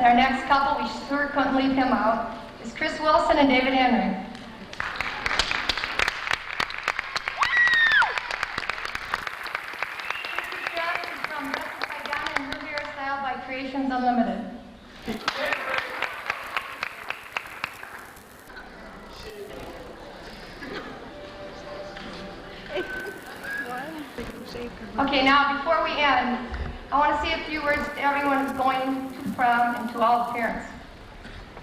And our next couple, we sure couldn't leave him out, is Chris Wilson and David Henry. Chris's dress is from Dresses by Donna and her hairstyle by Creations Unlimited. Okay, now before we end, I want to say a few words to everyone who's going to prom and to all the parents.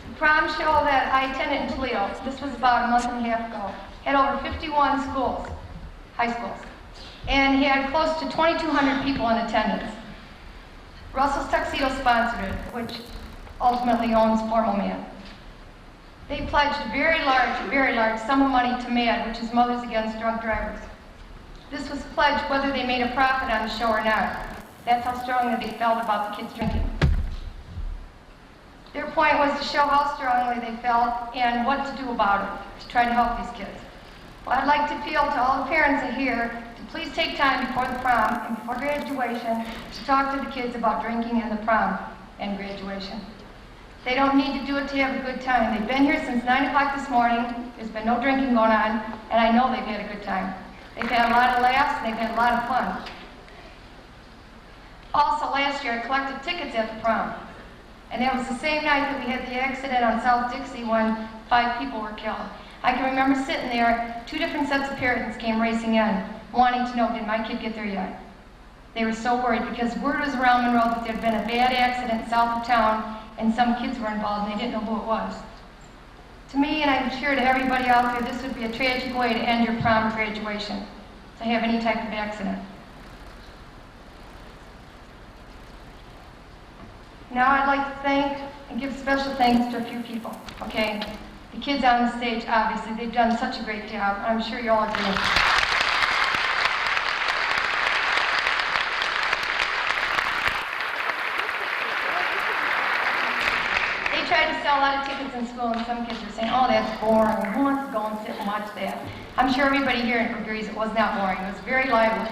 The prom show that I attended in Toledo, this was about a month and a half ago, had over 51 schools, high schools, and had close to 2,200 people in attendance. Russell's Tuxedo sponsored it, which ultimately owns Formal Man. They pledged a very large sum of money to MAD, which is Mothers Against Drunk Drivers. This was pledged whether they made a profit on the show or not. That's how strongly they felt about the kids drinking. Their point was to show how strongly they felt and what to do about it, to try to help these kids. Well, I'd like to appeal to all the parents that are here to please take time before the prom and before graduation to talk to the kids about drinking in the prom and graduation. They don't need to do it to have a good time. They've been here since 9 o'clock this morning. There's been no drinking going on, and I know they've had a good time. They've had a lot of laughs, and they've had a lot of fun. Also, last year, I collected tickets at the prom. And that was the same night that we had the accident on South Dixie when 5 people were killed. I can remember sitting there, 2 different sets of parents came racing in, wanting to know, did my kid get there yet? They were so worried because word was around Monroe that there had been a bad accident south of town and some kids were involved and they didn't know who it was. To me, and I'm sure to everybody out there, this would be a tragic way to end your prom or graduation, to have any type of accident. Now I'd like to thank and give special thanks to a few people, okay? The kids on the stage, obviously, they've done such a great job. I'm sure you all agree. They tried to sell a lot of tickets in school, and some kids were saying, oh, that's boring. Who wants to go and sit and watch that? I'm sure everybody here agrees it was not boring. It was very lively.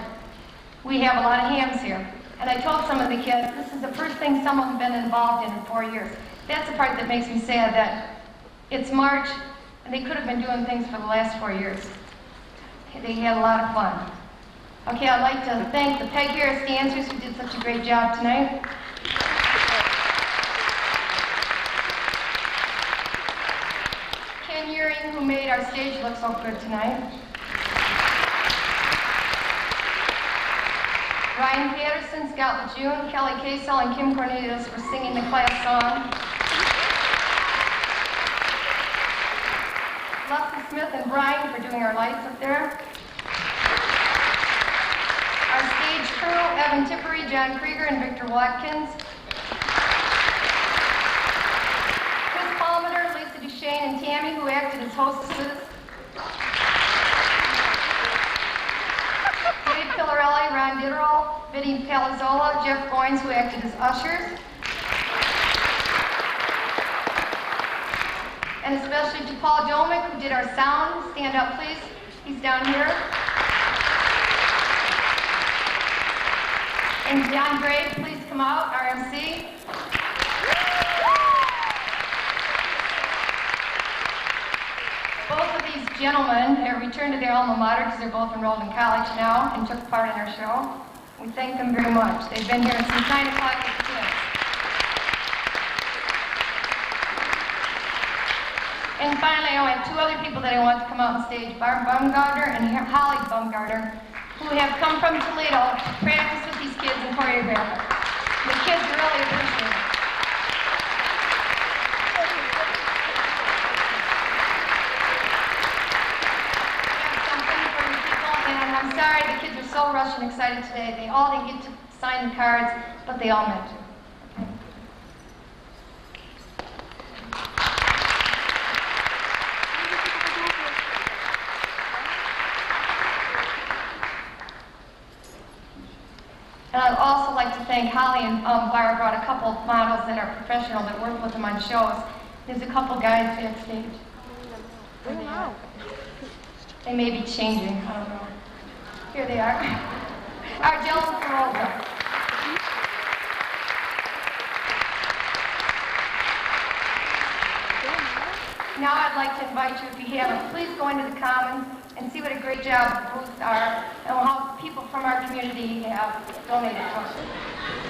We have a lot of hams here. And I told some of the kids, this is the first thing some of them have been involved in 4 years. That's the part that makes me sad, that it's March, and they could have been doing things for the last 4 years. They had a lot of fun. Okay, I'd like to thank the Peg Harris dancers who did such a great job tonight. Ken Uring, who made our stage look so good tonight. Ryan Patterson, Scott Lejeune, Kelly Casel, and Kim Cornelius for singing the class song. Leslie Smith and Brian for doing our lights up there. Our stage crew, Evan Tippery, John Krieger, and Victor Watkins. Chris Palmer, Lisa Duchesne, and Tammy, who acted as hostesses. Dave Pillarelli, Ron Ditterall, Vinnie Palazzola, Jeff Goins, who acted as ushers. And especially to Paul Domick, who did our sound. Stand up, please. He's down here. And John Gray, please come out, our MC. Both of these gentlemen have returned to their alma mater because they're both enrolled in college now and took part in our show. We thank them very much. They've been here since 9 o'clock with the kids. And finally, I have 2 other people that I want to come out on stage, Barb Baumgartner and Holly Baumgartner, who have come from Toledo to practice with these kids and choreograph it. The kids really appreciate it. I'm sorry, the kids are so rushed and excited today. They all didn't get to sign the cards, but they all meant to. Okay. And I'd also like to thank Holly and Barb brought a couple of models that are professional that work with them on shows. There's a couple guys backstage. They may be changing, I don't know. Here they are. Our Jill Peralta. Now I'd like to invite you, if you haven't, please go into the Commons and see what a great job the booths are and how people from our community have donated to us.